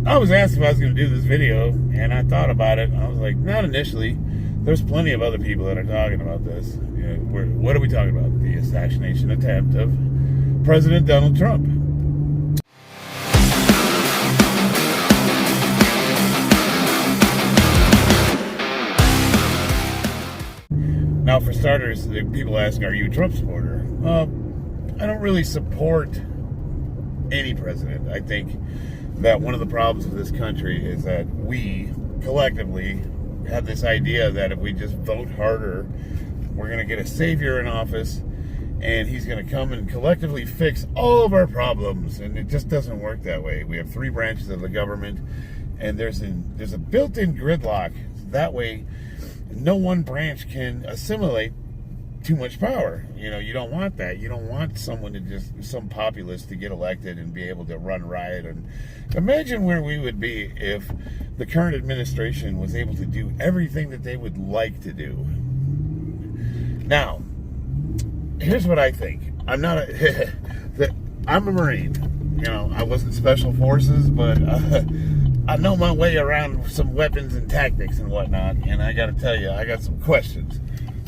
I was asked if I was going to do this video, and I thought about it. I was like, not initially. There's plenty of other people that are talking about this. You know, what are we talking about? The assassination attempt of President Donald Trump. Now, for starters, people ask, are you a Trump supporter? I don't really support any president. I think that one of the problems of this country is that we collectively have this idea that if we just vote harder, we're going to get a savior in office and he's going to come and collectively fix all of our problems. And it just doesn't work that way. We have three branches of the government, and there's a built-in gridlock. That way, no one branch can assimilate too much power. You know, you don't want that. You don't want someone to some populist to get elected and be able to run riot. And imagine where we would be if the current administration was able to do everything that they would like to do. Now, here's what I think. I'm a Marine. You know, I wasn't Special Forces, but I know my way around some weapons and tactics and whatnot, and I got to tell you, I got some questions.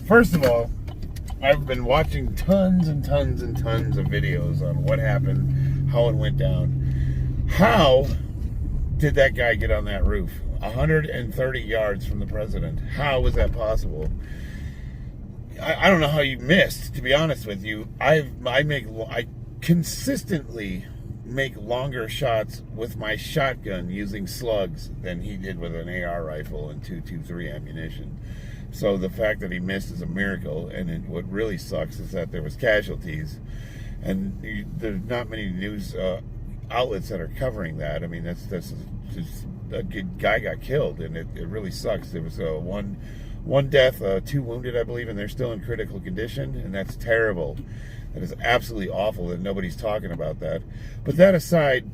First of all, I've been watching tons and tons and tons of videos on what happened, how it went down. How did that guy get on that roof? 130 yards from the president. How was that possible? I don't know how you missed, to be honest with you. I consistently make longer shots with my shotgun using slugs than he did with an AR rifle and .223 ammunition. So the fact that he missed is a miracle, and what really sucks is that there was casualties, and there's not many news outlets that are covering that. I mean, that's just a good guy got killed, and it really sucks. There was one death, 2 wounded, I believe, and they're still in critical condition, and that's terrible. That is absolutely awful that nobody's talking about that. But that aside,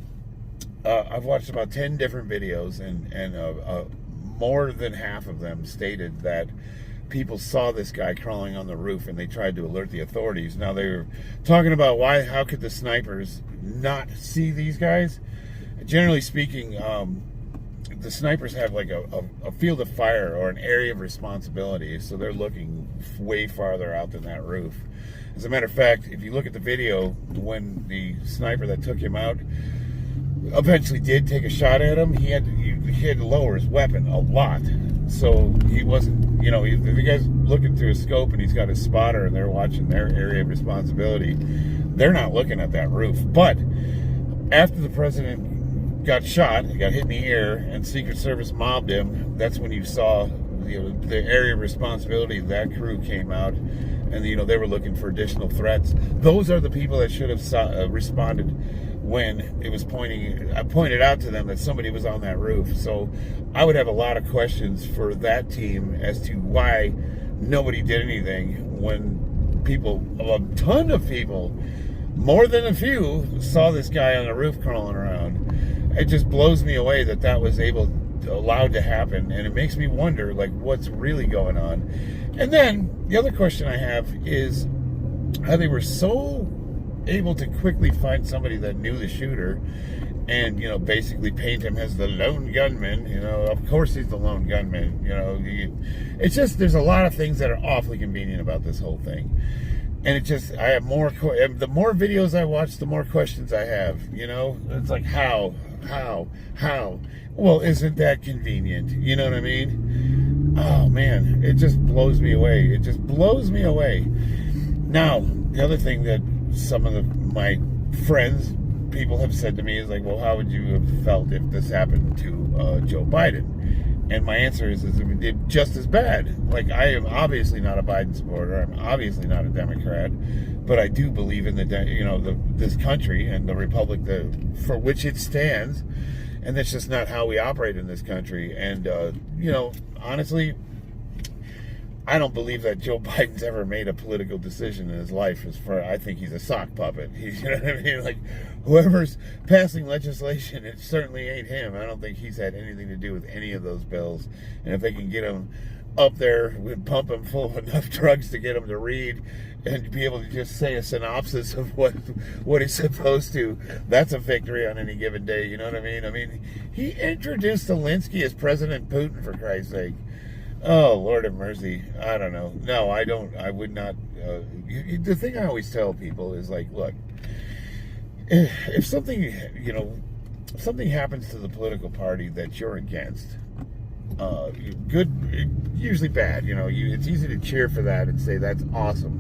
I've watched about 10 different videos, and more than half of them stated that people saw this guy crawling on the roof and they tried to alert the authorities. Now, they were talking about how could the snipers not see these guys? Generally speaking, the snipers have like a field of fire or an area of responsibility, so they're looking way farther out than that roof. As a matter of fact, if you look at the video, when the sniper that took him out eventually did take a shot at him, he had to lower his weapon a lot. So he wasn't, you know, the guy's looking through a scope and he's got his spotter and they're watching their area of responsibility. They're not looking at that roof. But after the president got shot, he got hit in the ear, and Secret Service mobbed him, that's when you saw the area of responsibility. That crew came out, and they were looking for additional threats. Those are the people that should have responded when it was I pointed out to them that somebody was on that roof. So I would have a lot of questions for that team as to why nobody did anything when a ton of people, more than a few, saw this guy on the roof crawling around. It just blows me away that was allowed to happen, and it makes me wonder, like, what's really going on. And then the other question I have is how they were so able to quickly find somebody that knew the shooter and basically paint him as the lone gunman. Of course he's the lone gunman. It's just, there's a lot of things that are awfully convenient about this whole thing. And I have the more videos I watch, the more questions I have. It's like, how? Well, isn't that convenient? You know what I mean? Oh man, it just blows me away. It just blows me away. Now, the other thing that some of my friends, people have said to me is like, well, how would you have felt if this happened to Joe Biden? And my answer is just as bad. Like, I am obviously not a Biden supporter. I'm obviously not a Democrat, but I do believe in this country and the republic for which it stands. And that's just not how we operate in this country. And honestly, I don't believe that Joe Biden's ever made a political decision in his life. I think he's a sock puppet. You know what I mean? Like, whoever's passing legislation, it certainly ain't him. I don't think he's had anything to do with any of those bills. And if they can get him up there, we pump him full of enough drugs to get him to read and be able to just say a synopsis of what he's supposed to. That's a victory on any given day, you know what I mean? I mean, he introduced Zelensky as President Putin, for Christ's sake. Oh, Lord have mercy. I don't know. No, I don't. I would not. The thing I always tell people is like, look, if something, if something happens to the political party that you're against, good, usually bad, it's easy to cheer for that and say that's awesome.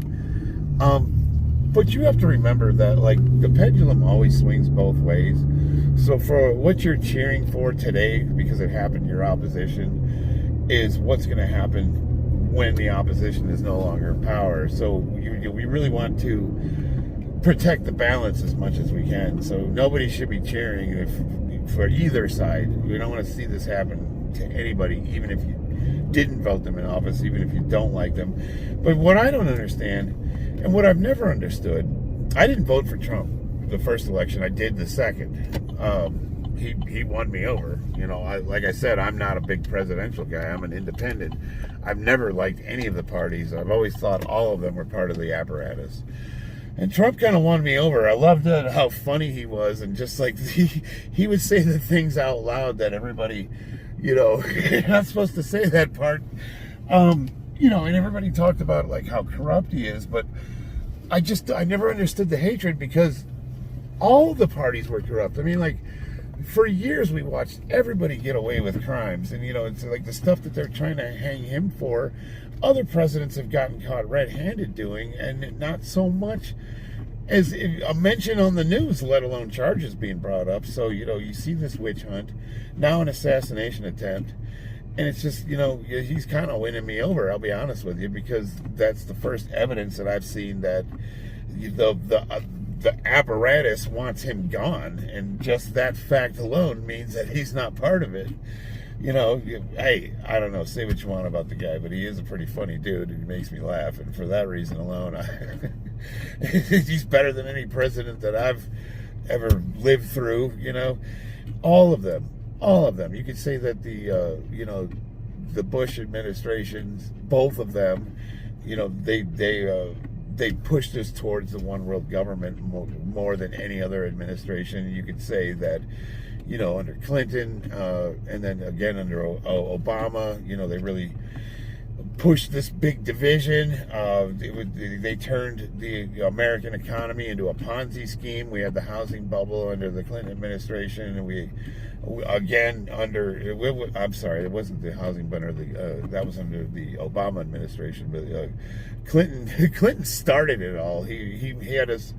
But you have to remember that, like, the pendulum always swings both ways. So for what you're cheering for today, because it happened in your opposition, is what's going to happen when the opposition is no longer in power. So we really want to protect the balance as much as we can. So nobody should be cheering for either side. We don't want to see this happen to anybody, even if you didn't vote them in office, even if you don't like them. But what I don't understand, and what I've never understood, I didn't vote for Trump the first election. I did the second. He won me over. Like I said, I'm not a big presidential guy. I'm an independent. I've never liked any of the parties. I've always thought all of them were part of the apparatus. And Trump kind of won me over. I loved how funny he was, and just like he would say the things out loud that everybody, you're not supposed to say that part. And everybody talked about like how corrupt he is, but I never understood the hatred, because all the parties were corrupt. I mean, like, for years we watched everybody get away with crimes, and it's like the stuff that they're trying to hang him for, other presidents have gotten caught red-handed doing, and not so much as a mention on the news, let alone charges being brought up. So you see this witch hunt, now an assassination attempt, and it's just, he's kind of winning me over, I'll be honest with you, because that's the first evidence that I've seen that the apparatus wants him gone, and just that fact alone means that he's not part of it. Hey, I don't know, say what you want about the guy, but he is a pretty funny dude, and he makes me laugh, and for that reason alone, he's better than any president that I've ever lived through. All of them. You could say that the Bush administrations, both of them, they pushed us towards the one world government more than any other administration. You could say that, under Clinton, and then again under Obama, they really pushed this big division. They turned the American economy into a Ponzi scheme. We had the housing bubble under the Clinton administration, and again under, I'm sorry, it wasn't the housing bubble, that was under the Obama administration, but Clinton started it all. He had us.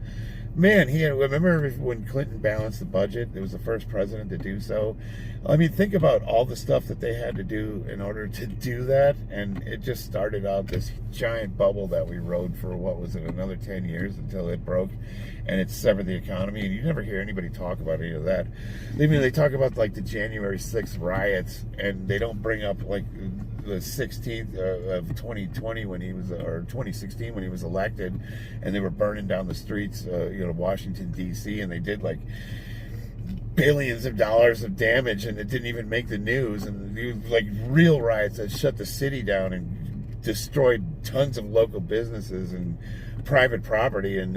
Man, remember when Clinton balanced the budget? It was the first president to do so. I mean, think about all the stuff that they had to do in order to do that, and it just started out this giant bubble that we rode for, what was it, another 10 years until it broke, and it severed the economy, and you never hear anybody talk about any of that. They talk about, like, the January 6th riots, and they don't bring up, like, the 16th of 2020 when he was, or 2016 when he was elected, and they were burning down the streets, Washington D.C., and they did like billions of dollars of damage, and it didn't even make the news. And it was like real riots that shut the city down and destroyed tons of local businesses and private property, and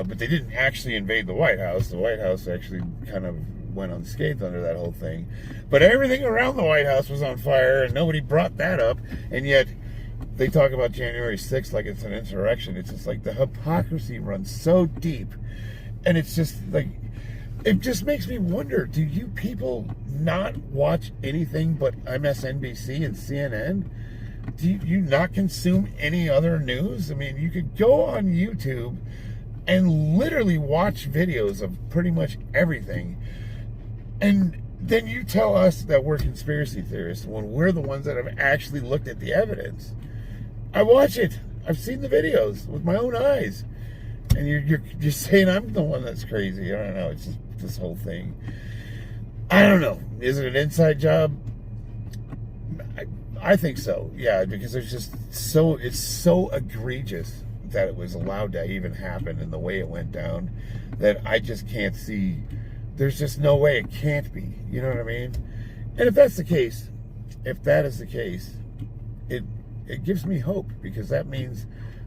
but they didn't actually invade the White House. The White House actually kind of went unscathed under that whole thing, but everything around the White House was on fire, and nobody brought that up. And yet they talk about January 6th like it's an insurrection. It's just like the hypocrisy runs so deep, and it's just like, it just makes me wonder, do you people not watch anything but MSNBC and CNN? Do you not consume any other news? I mean, you could go on YouTube and literally watch videos of pretty much everything, and then you tell us that we're conspiracy theorists when we're the ones that have actually looked at the evidence. I watch it. I've seen the videos with my own eyes, and you're saying I'm the one that's crazy. I don't know. It's just this whole thing. I don't know. Is it an inside job? I think so. Yeah, because it's so egregious that it was allowed to even happen, and the way it went down, that I just can't see. There's just no way it can't be. You know what I mean? And if that's the case, if that is the case, it gives me hope, because that means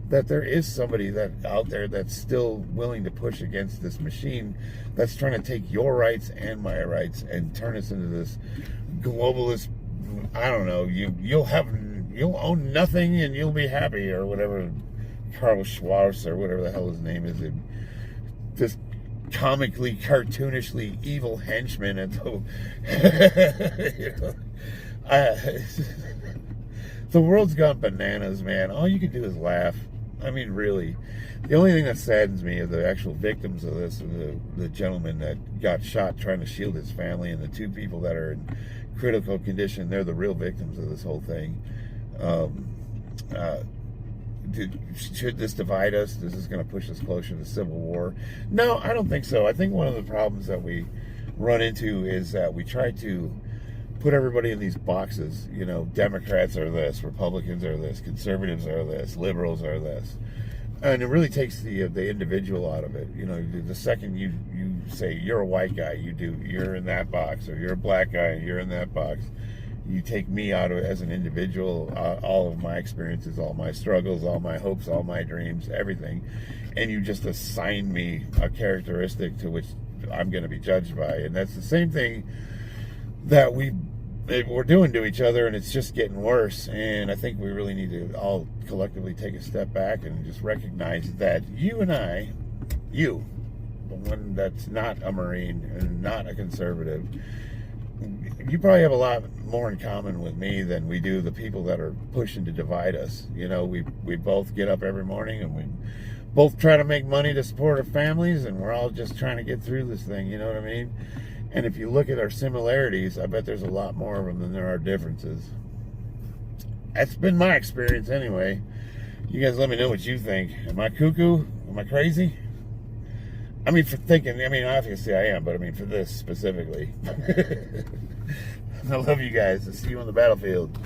that there is somebody that out there that's still willing to push against this machine that's trying to take your rights and my rights and turn us into this globalist. I don't know. You'll own nothing and you'll be happy, or whatever. Carl Schwartz or whatever the hell his name is. This comically, cartoonishly evil henchman at the. The world's gone bananas, man. All you can do is laugh. I mean, really. The only thing that saddens me are the actual victims of this, the gentleman that got shot trying to shield his family, and the two people that are in critical condition. They're the real victims of this whole thing. Should this divide us? Is this going to push us closer to civil war? No, I don't think so. I think one of the problems that we run into is that we try to put everybody in these boxes. You know, Democrats are this, Republicans are this, conservatives are this, liberals are this. And it really takes the individual out of it. You know, the second you say you're a white guy, you're in that box, or you're a black guy, you're in that box. You take me out of it as an individual, all of my experiences, all my struggles, all my hopes, all my dreams, everything, and you just assign me a characteristic to which I'm going to be judged by. And that's the same thing that we're doing to each other, and it's just getting worse. And I think we really need to all collectively take a step back and just recognize that you and I, the one that's not a Marine and not a conservative, you probably have a lot more in common with me than we do the people that are pushing to divide us. You know, we both get up every morning and we both try to make money to support our families, and we're all just trying to get through this thing, you know what I mean? And if you look at our similarities, I bet there's a lot more of them than there are differences. That's been my experience anyway. You guys let me know what you think. Am I cuckoo? Am I crazy? I mean, for thinking, obviously I am, but I mean, for this specifically. I love you guys. I'll see you on the battlefield.